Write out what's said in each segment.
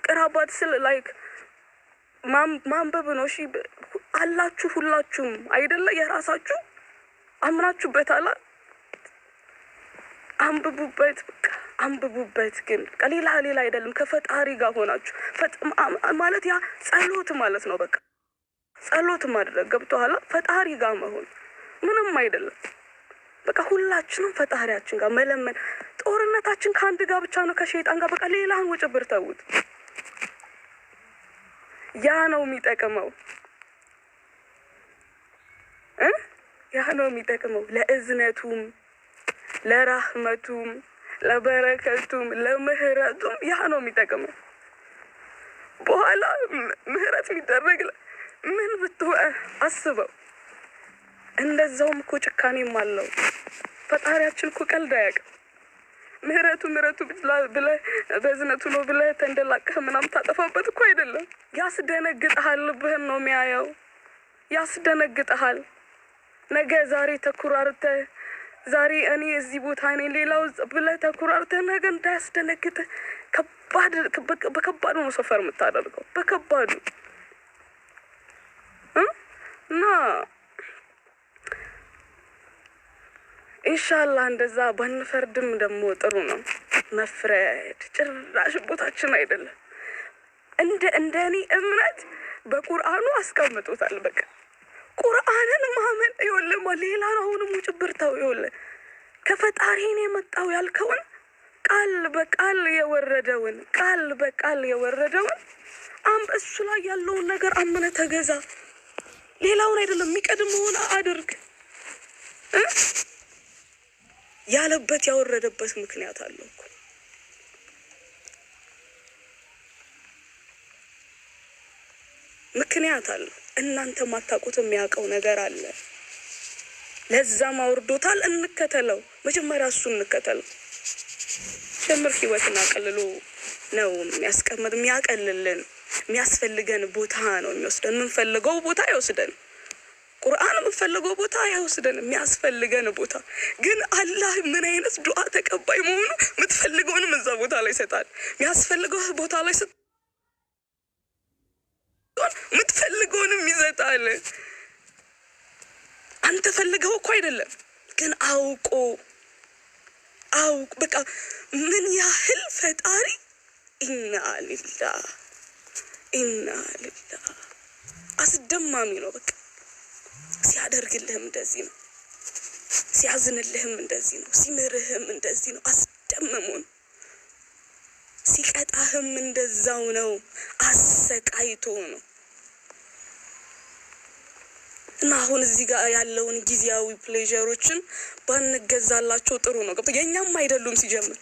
ቅራባት ስለ ላይክ ማንበብ ነው። እሺ አላችሁ ሁላችሁም አይደለ? የራሳችሁ አምናችሁበታል። አንብቡበት፣ በቃ አንብቡበት። ግን ሌላ አይደለም። ከፈጣሪ ጋር ሆናችሁ ማለት ያ ጸሎት ማለት ነው። በቃ ጸሎት ማድረግ ገብቶሃል? ፈጣሪ ጋር መሆን ምንም አይደለም። በቃ ሁላችንም ፈጣሪያችን ጋር መለመን። ጦርነታችን ከአንድ ጋር ብቻ ነው፣ ከሸይጣን ጋር። በቃ ሌላን ወጭብር ተውት። ያ ነው የሚጠቅመው ያ ነው የሚጠቅመው ለእዝነቱም፣ ለራህመቱም፣ ለበረከቱም፣ ለምህረቱም ያ ነው የሚጠቅመው። በኋላ ምህረት የሚደረግ ምን ብትሆን አስበው። እንደዛውም እኮ ጭካኔም አለው። ፈጣሪያችን እኮ ቀልድ አያውቅም። ምህረቱ ብለህ በዝነቱ ነው ብለህ ተንደላቀህ ምናምን ታጠፋበት እኮ አይደለም። ያስደነግጥሃል። ልብህን ነው የሚያየው። ያስደነግጥሃል። ነገ ዛሬ ተኩራርተህ ዛሬ እኔ እዚህ ቦታ እኔ ሌላው ብለህ ተኩራርተህ ነገ እንዳያስደነግጥህ በከባዱ ነው ሰፈር የምታደርገው። በከባዱ እና ኢንሻአላህ እንደዛ ባንፈርድም ደግሞ ጥሩ ነው። መፍረድ ጭራሽ ቦታችን አይደለም። እንደኔ እምነት በቁርአኑ አስቀምጦታል። በቃ ቁርአንን ማመን ይወለማ ሌላ ነው። አሁንም ውጭብርታው ይወለ ከፈጣሪ ነው የመጣው ያልከውን ቃል በቃል የወረደውን እሱ ላይ ያለውን ነገር አምነ ተገዛ። ሌላውን አይደለም የሚቀድመውን አድርግ። ያለበት ያወረደበት ምክንያት አለው እኮ። ምክንያት አለው። እናንተ ማታውቁት የሚያውቀው ነገር አለ። ለዛም አውርዶታል። እንከተለው። መጀመሪያ እሱ እንከተለው። ጀምር ህይወትን አቀልሎ ነው የሚያስቀምጥ። የሚያቀልልን የሚያስፈልገን ቦታ ነው የሚወስደን። የምንፈልገው ቦታ ይወስደን። ቁርአን የምንፈልገው ቦታ አይወስደን። የሚያስፈልገን ቦታ ግን አላህ ምን አይነት ዱዓ ተቀባይ መሆኑ የምትፈልገውንም እዛ ቦታ ላይ ይሰጣል። የሚያስፈልገው ቦታ ላይ የምትፈልገውንም ይሰጣል። አንተ ፈልገው እኮ አይደለም ግን አውቆ በቃ ምን ያህል ፈጣሪ ኢና ሊላህ አስደማሚ ነው። በቃ ሲያደርግልህም እንደዚህ ነው፣ ሲያዝንልህም እንደዚህ ነው፣ ሲምርህም እንደዚህ ነው። አስደምሙን። ሲቀጣህም እንደዛው ነው፣ አሰቃይቶ ነው። እና አሁን እዚህ ጋር ያለውን ጊዜያዊ ፕሌዠሮችን ባንገዛላቸው ጥሩ ነው። ገብቶ የኛም አይደሉም። ሲጀምር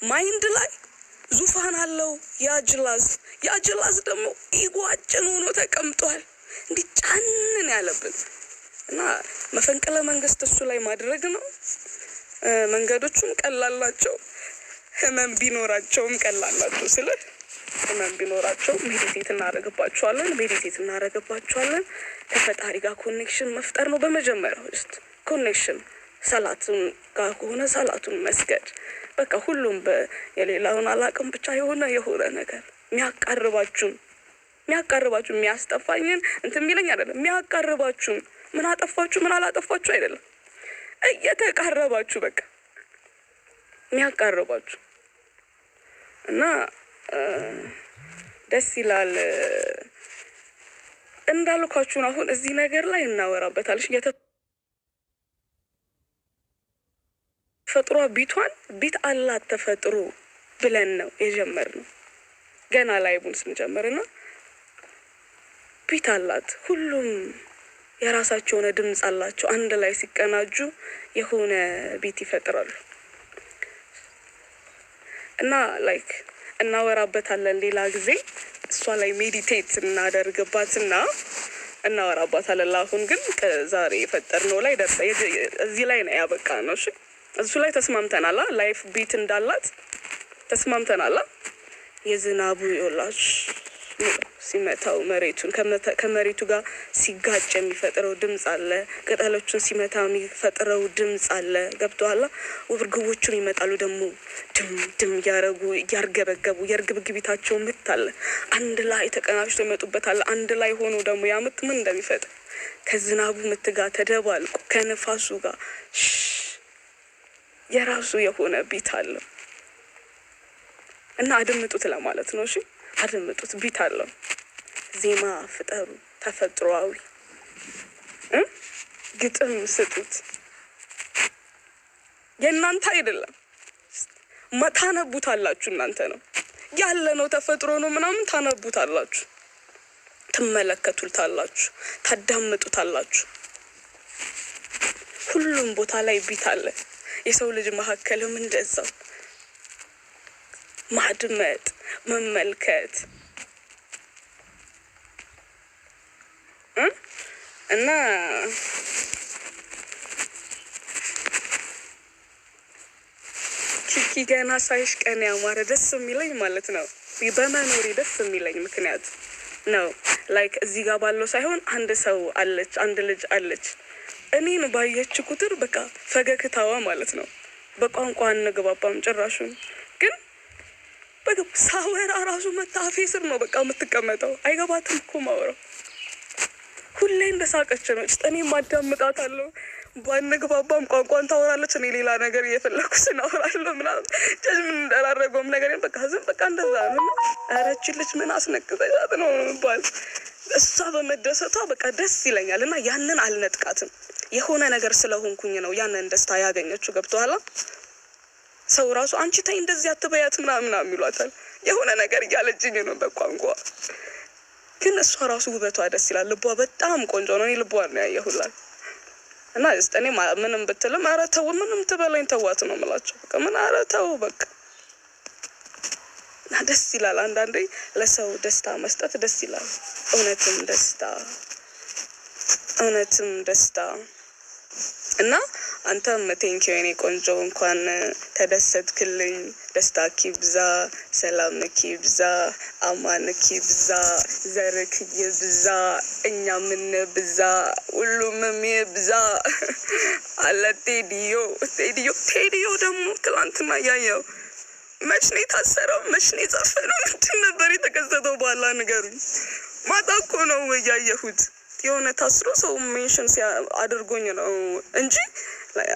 ማይንድ ላይ ዙፋን አለው ያጅላዝ ደግሞ ኢጓጭን ሆኖ ተቀምጧል። እንዲጫንን ያለብን እና መፈንቅለ መንግስት እሱ ላይ ማድረግ ነው። መንገዶቹም ቀላላቸው፣ ህመም ቢኖራቸውም ቀላላቸው። ስለ ህመም ቢኖራቸው ሜዲቴት እናደርግባቸዋለን። ከፈጣሪ ጋር ኮኔክሽን መፍጠር ነው በመጀመሪያው። ውስጥ ኮኔክሽን ሰላቱን ጋር ከሆነ ሰላቱን መስገድ። በቃ ሁሉም የሌላውን አላቅም ብቻ የሆነ ነገር የሚያቃርባችሁ የሚያስጠፋኝን እንትን የሚለኝ አይደለም። የሚያቃርባችሁ ምን አጠፋችሁ ምን አላጠፋችሁ አይደለም። እየተቃረባችሁ በቃ የሚያቃርባችሁ እና ደስ ይላል። እንዳልኳችሁ አሁን እዚህ ነገር ላይ እናወራበታለሽ። ተፈጥሯ ቢት አላት ተፈጥሮ ብለን ነው የጀመርነው። ገና ላይቡን ስንጀምርና ቢት አላት። ሁሉም የራሳቸው የሆነ ድምጽ አላቸው። አንድ ላይ ሲቀናጁ የሆነ ቢት ይፈጥራሉ። እና ላይክ እናወራበታለን ሌላ ጊዜ። እሷ ላይ ሜዲቴት እናደርግባትና እናወራባታለን። አሁን ግን ዛሬ የፈጠርነው ላይ ደርሰ እዚህ ላይ ነው ያበቃ ነው። እሺ እሱ ላይ ተስማምተናል። ላይፍ ቢት እንዳላት ተስማምተናል። የዝናቡ ይውላሽ ሲመታው መሬቱን ከመሬቱ ጋር ሲጋጭ የሚፈጥረው ድምጽ አለ። ቅጠሎቹን ሲመታ የሚፈጥረው ድምጽ አለ። ገብቶሃል? እርግቦቹን ይመጣሉ ደግሞ ድም ድም ያረጉ ያርገበገቡ የርግብግቢታቸው ምት አለ። አንድ ላይ ተቀናጅቶ ይመጡበታል። አንድ ላይ ሆኖ ደግሞ ያምት ምን እንደሚፈጥር ከዝናቡ ምት ጋር ተደባልቆ ከነፋሱ ጋር የራሱ የሆነ ቢት አለው እና አድምጡት ለማለት ነው። እሺ አድምጡት። ቢት አለው። ዜማ ፍጠሩ። ተፈጥሯዊ ግጥም ስጡት። የእናንተ አይደለም። ታነቡታላችሁ። እናንተ ነው ያለ ነው ተፈጥሮ ነው ምናምን ታነቡታላችሁ፣ ትመለከቱታላችሁ፣ ታዳምጡታላችሁ። ሁሉም ቦታ ላይ ቢት አለ። የሰው ልጅ መካከልም እንደዛው ማድመጥ መመልከት እና ኪኪ ገና ሳይሽ ቀን ያማረ ደስ የሚለኝ ማለት ነው። በመኖሪ ደስ የሚለኝ ምክንያት ነው። ላይክ እዚህ ጋር ባለው ሳይሆን አንድ ሰው አለች፣ አንድ ልጅ አለች። እኔን ባየች ቁጥር በቃ ፈገግታዋ ማለት ነው። በቋንቋ አንግባባም ጭራሹን፣ ግን በቃ ሳወራ ራሱ መታፌ ስር ነው በቃ የምትቀመጠው። አይገባትም እኮ ማውራው። ሁሌ እንደሳቀች ነው። እኔም አዳምጣታለሁ። ባንግባባም ቋንቋን ታወራለች። እኔ ሌላ ነገር እየፈለኩ ስናወራለሁ ምናምን ምን እንዳላረገውም ነገር በቃ ዝም በቃ እንደዛ ነው። አረች ልጅ ምን አስነቅተሻት ነው የሚባል። እሷ በመደሰቷ በቃ ደስ ይለኛል እና ያንን አልነጥቃትም። የሆነ ነገር ስለሆንኩኝ ነው ያንን ደስታ ያገኘችው። ገብቶሃል? ሰው ራሱ አንቺ ተይ እንደዚህ አትበያት ምናምን ይሏታል። የሆነ ነገር እያለችኝ ነው በቋንቋ። ግን እሷ ራሱ ውበቷ ደስ ይላል። ልቧ በጣም ቆንጆ ነው። እኔ ልቧን ነው ያየሁላት እና እኔ ምንም ብትልም ኧረ ተው ምንም ትበለኝ ተዋት ነው የምላቸው። በቃ ምን ኧረ ተው በቃ። እና ደስ ይላል አንዳንዴ ለሰው ደስታ መስጠት ደስ ይላል። እውነትም ደስታ እና አንተም ቴንኪው የኔ ቆንጆ፣ እንኳን ተደሰትክልኝ። ደስታ ኪብዛ፣ ሰላም ኪብዛ፣ አማን ኪብዛ፣ ዘርክ ይብዛ፣ እኛ ምን ብዛ፣ ሁሉም ይብዛ አለ ቴዲዮ ደግሞ ትላንትና ያየው መች ነው የታሰረው? መች ነው የጻፈነው? ምንድን ነበር የተከሰተው? በኋላ ንገሩኝ። ማታ እኮ ነው ያየሁት። የሆነ ታስሮ ሰው ሜንሽን አድርጎኝ ነው እንጂ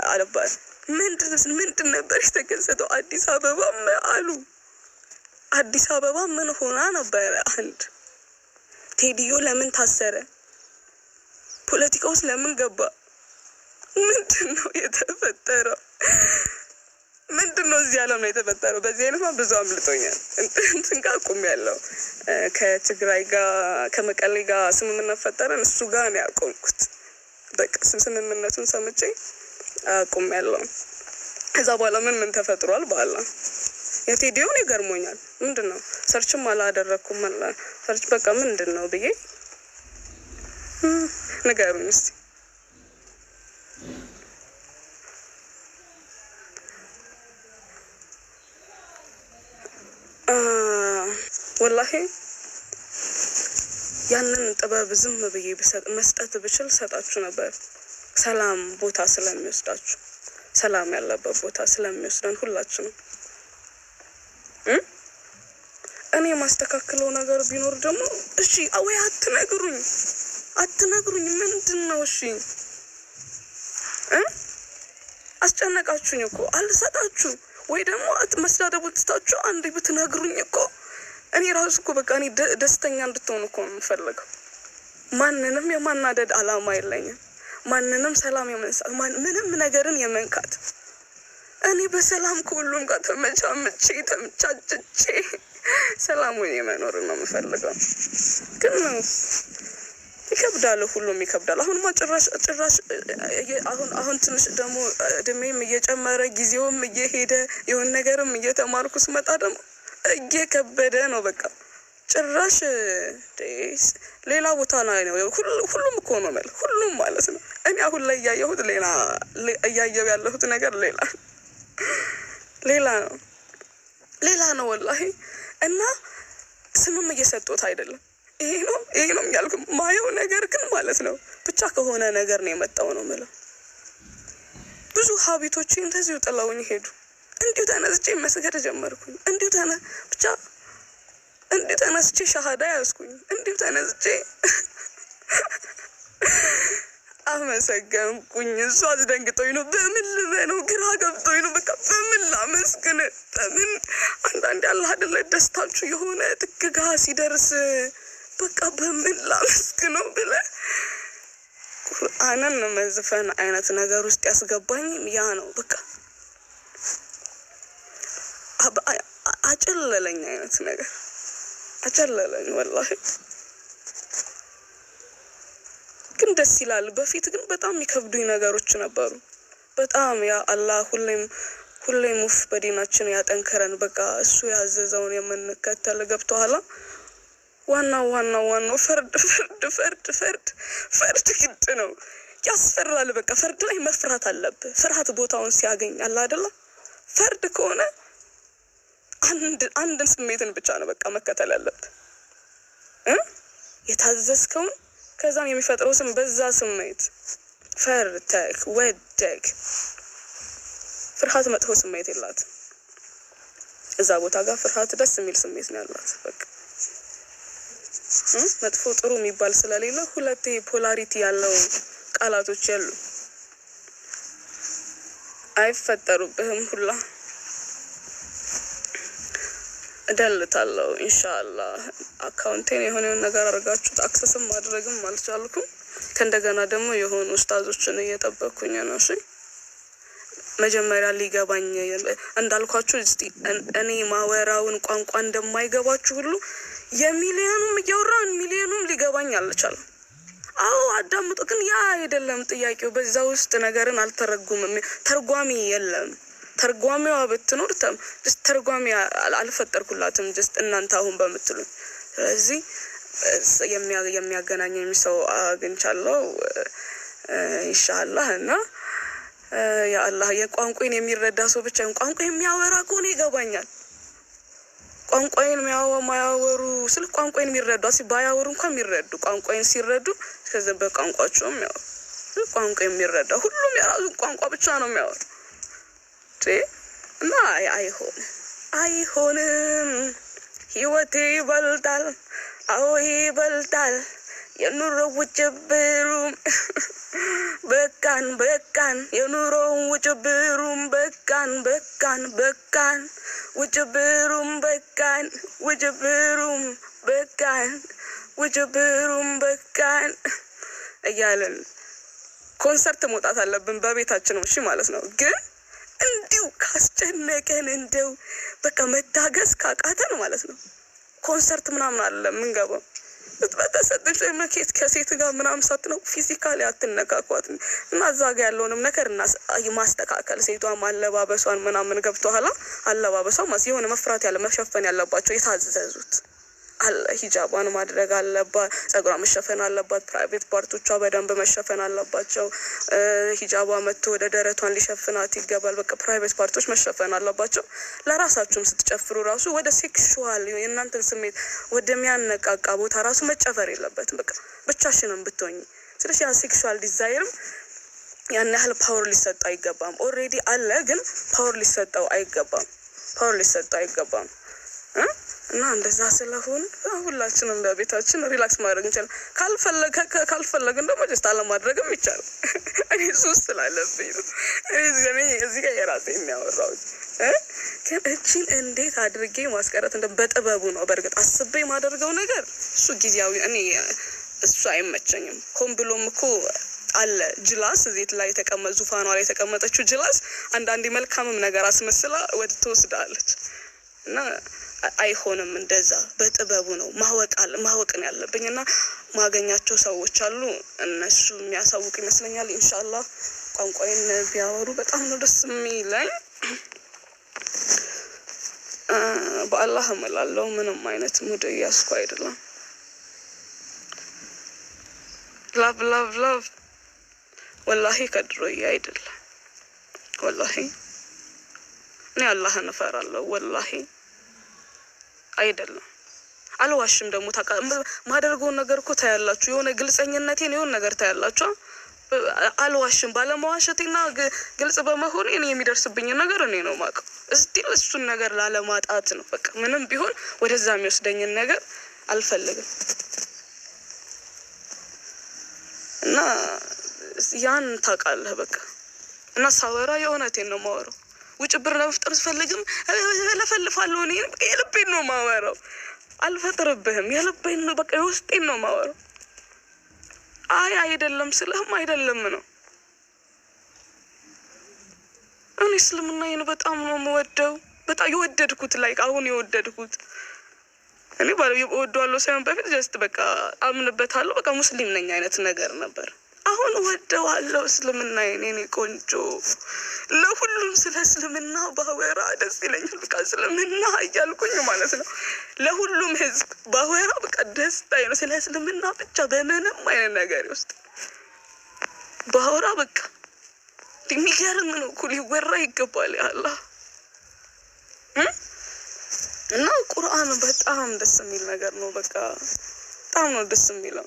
አለባት። ምንድን ነበር የተከሰተው? አዲስ አበባ ምን ሆና ነበረ? አንድ ቴዲዮ ለምን ታሰረ? ፖለቲካ ውስጥ ለምን ገባ? ምንድን ነው የተፈጠረው? ምንድን ነው እዚህ ዓለም ላይ የተፈጠረው? በዚህ አይነት ብዙ አምልጦኛል። እንትን ጋር አቁሜያለሁ። ከትግራይ ጋር ከመቀሌ ጋር ስምምነት ፈጠረን። እሱ ጋር ነው ያቆምኩት። በቃ ስምምነቱን ሰምቼ አቁሜያለሁ። ከዛ በኋላ ምን ተፈጥሯል? በኋላ የቴዲዮን ይገርሞኛል። ምንድን ነው ሰርችም አላደረኩም። ሰርች በቃ ምንድን ነው ብዬ ንገሩኝ እስቲ። ወላሂ ያንን ጥበብ ዝም ብዬ መስጠት ብችል ሰጣችሁ ነበር። ሰላም ቦታ ስለሚወስዳችሁ፣ ሰላም ያለበት ቦታ ስለሚወስደን ሁላችንም። እኔ ማስተካከለው ነገር ቢኖር ደግሞ እሺ ወይ አትነግሩኝ ምንድን ነው? እሺ አስጨነቃችሁኝ እኮ አልሰጣችሁ ወይ ደግሞ መስዳደቡ ትታችሁ አንዴ ብትነግሩኝ እኮ እኔ ራሱ እኮ በቃ እኔ ደስተኛ እንድትሆኑ እኮ ነው የምፈልገው። ማንንም የማናደድ አላማ የለኝም። ማንንም ሰላም የመንሳት ምንም ነገርን የመንካት እኔ በሰላም ከሁሉም ጋር ተመቻችቼ ሰላሙን የመኖር ነው የምፈልገው። ግን ይከብዳል፣ ሁሉም ይከብዳል። አሁንማ ጭራሽ አሁን ትንሽ ደግሞ እድሜም እየጨመረ ጊዜውም እየሄደ የሆነ ነገርም እየተማርኩ ስመጣ ደግሞ እየከበደ ነው። በቃ ጭራሽ ሌላ ቦታ ላይ ነው ሁሉም እኮ ነው ማለት ሁሉም ማለት ነው። እኔ አሁን ላይ እያየሁ ያለሁት ነገር ሌላ ነው ወላሂ። እና ስምም እየሰጡት አይደለም ይሄ ነው ያልኩ ማየው ነገር ግን ማለት ነው ብቻ ከሆነ ነገር ነው የመጣው ነው ማለት ብዙ ሀቢቶች እንደዚሁ ጥለውኝ ሄዱ እንዲሁ ተነስቼ መስገድ ጀመርኩኝ እንዲሁ ብቻ እንዲሁ ተነስቼ ሻሃዳ ያዝኩኝ እንዲሁ ተነስቼ አመሰገንኩኝ እሱ አስደንግጦኝ ነው በምን ልበለው ግራ ገብቶኝ ነው በቃ በምን ላመስግን በምን አንዳንዴ አላህ አይደለ ደስታችሁ የሆነ ጥግጋ ሲደርስ በቃ በምን ላመስግነው ብለ ቁርአንን መዝፈን አይነት ነገር ውስጥ ያስገባኝ ያ ነው በቃ አጨለለኝ አይነት ነገር አጨለለኝ ወላሂ ግን ደስ ይላል በፊት ግን በጣም የሚከብዱኝ ነገሮች ነበሩ በጣም ያ አላህ ሁሌም ሙፍ በዲናችን ያጠንከረን በቃ እሱ ያዘዘውን የምንከተል ገብቷላ ዋናው ፈርድ ግድ ነው ያስፈራል በቃ ፈርድ ላይ መፍራት አለበት ፍርሃት ቦታውን ሲያገኝ አላ አይደለ ፈርድ ከሆነ አንድ ስሜትን ብቻ ነው በቃ መከተል ያለበት የታዘዝከው ከዛም የሚፈጥረው ስም በዛ ስሜት ፈርተክ ወደክ ፍርሃት መጥፎ ስሜት የላት እዛ ቦታ ጋር ፍርሃት ደስ የሚል ስሜት ነው ያላት በቃ መጥፎ ጥሩ የሚባል ስለሌለ ሁለቴ ፖላሪቲ ያለው ቃላቶች ያሉ አይፈጠሩብህም ሁላ እደልታለሁ ኢንሻአላህ አካውንቴን የሆነ ነገር አርጋችሁ አክሰስም ማድረግም አልቻልኩም ከእንደገና ደግሞ የሆኑ ኡስታዞችን እየጠበቅኩኝ ነው እሺ መጀመሪያ ሊገባኝ እንዳልኳችሁ እስቲ እኔ ማወራውን ቋንቋ እንደማይገባችሁ ሁሉ የሚሊዮኑም እያወራን ሚሊዮኑም ሊገባኝ አልቻለም አዎ አዳምጡ ግን ያ አይደለም ጥያቄው በዛ ውስጥ ነገርን አልተረጉምም ተርጓሚ የለም ተርጓሚዋ ብትኖር ተርጓሚ አልፈጠርኩላትም just እናንተ አሁን በመትሉ ስለዚህ የሚያገናኘኝ ሰው አግኝቻለሁ ኢንሻአላህ እና ያ አላህ የቋንቋን የሚረዳ ሰው ብቻ ቋንቋ የሚያወራ ከሆነ ይገባኛል ቋንቋን ማያወሩ ስለ ቋንቋን የሚረዱ ባያወሩ እንኳን የሚረዱ ቋንቋን ሲረዱ ከዛ በቋንቋቸውም ያው ቋንቋ የሚረዳ ሁሉም የራሱ ቋንቋ ብቻ ነው የሚያወራ እና አይሆንም ህይወቴ ይበልጣል አዎ ይበልጣል የኑሮ ውጭብሩም በቃን የኑሮ ውጭብሩም በቃን ውጭብሩም በቃን እያለን ኮንሰርት መውጣት አለብን በቤታችን ነው እሺ ማለት ነው ግን እንዲው ካስጨነቀን እንደው በቃ መታገስ ካቃተን ማለት ነው ኮንሰርት ምናምን አለ ምንገባው በተሰጥሽ ለማኬት ከሴት ጋር ምናምን ሳትነው ፊዚካሊ አትነካኳት እና ዛጋ ያለውንም ነገርና ማስተካከል ሴቷ ማለባበሷን ምናምን ገብቷላ አለባበሷ ማስ የሆነ መፍራት ያለ መሸፈን ያለባቸው የታዘዙት አለ ሂጃቧን ማድረግ አለባት ጸጉሯ መሸፈን አለባት ፕራይቬት ፓርቶቿ በደንብ መሸፈን አለባቸው ሂጃቧ መጥቶ ወደ ደረቷን ሊሸፍናት ይገባል በቃ ፕራይቬት ፓርቶች መሸፈን አለባቸው ለራሳችሁም ስትጨፍሩ ራሱ ወደ ሴክሹዋል የእናንተን ስሜት ወደሚያነቃቃ ቦታ ራሱ መጨፈር የለበትም በቃ ብቻሽንም ብትሆኚ ስለዚህ ያ ሴክሹዋል ዲዛይርም ያን ያህል ፓወር ሊሰጠው አይገባም ኦሬዲ አለ ግን ፓወር ሊሰጠው አይገባም እና እንደዛ ስለሆነ ሁላችንም በቤታችን ሪላክስ ማድረግ እንችላለን ካልፈለግን ደግሞ just አለማድረግም ይቻላል እኔ ሱስ ስላለብኝ ነው እኔ እዚህ ጋር የራሴን ያወራው ግን እቺን እንዴት አድርጌ ማስቀረት በጥበቡ ነው በርግጥ አስቤ ማደርገው ነገር እሱ ጊዜያዊ እኔ እሱ አይመቸኝም ሆን ብሎም እኮ አለ ጅላስ እዚህ ላይ ተቀመጡ ዙፋኗ ላይ ተቀመጠችው ጅላስ አንዳንዴ መልካምም ነገር አስመስላ ወደ ተወስዳለች እና አይሆንም እንደዛ በጥበቡ ነው ማወቅን ያለብኝና ማገኛቸው ሰዎች አሉ እነሱ የሚያሳውቁ ይመስለኛል ኢንሻአላህ ቋንቋዬን ቢያወሩ በጣም ነው ደስ የሚለኝ በአላህ እምላለሁ ምንም አይነት ሙድ ያስኩ አይደለም ላቭ ወላሂ ከድሮዬ አይደለም ወላሂ እኔ አላህን እፈራለሁ ወላሂ አይደለም አልዋሽም ደግሞ ማደርገውን ነገር እኮ ታያላችሁ የሆነ ግልጸኝነቴን የሆነ ነገር ታያላችሁ አልዋሽም ባለማዋሸቴና ግልጽ በመሆኔ እኔ የሚደርስብኝ ነገር እኔ ነው ማቀው እስቲል እሱን ነገር ላለማጣት ነው በቃ ምንም ቢሆን ወደዛ የሚወስደኝን ነገር አልፈልግም እና ያን ታውቃለህ በቃ እና ሳወራ የሆነቴን ነው ማወራው ውጭ ብር ለመፍጠር ስፈልግም ለፈልፋለሁ እኔ የልቤን ነው ማወራው አልፈጥርብህም የልቤን ነው በቃ የውስጤን ነው ማወራው አይደለም ስለህም አይደለም ነው እኔ እስልምናዬን በጣም ነው የምወደው በጣም የወደድኩት ላይ አሁን የወደድኩት እኔ ባለው የወደዋለሁ ሳይሆን በፊት ጀስት በቃ አምንበታለሁ በቃ ሙስሊም ነኝ አይነት ነገር ነበር አሁን ወደዋለሁ እስልምናዬን እኔ ቆንጆ ለሁሉም ስለ እስልምና ባወራ ደስ ይለኛል በቃ እስልምና እያልኩኝ ማለት ነው ለሁሉም ህዝብ ባወራ በቃ ደስታዬ ነው ስለ እስልምና ብቻ በምንም አይነት ነገር ውስጥ ባወራ በቃ የሚገርም ነው ኩል ይወራ ይገባል ያአላህ እና ቁርአን በጣም ደስ የሚል ነገር ነው በቃ በጣም ነው ደስ የሚለው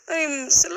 እኔም ስለ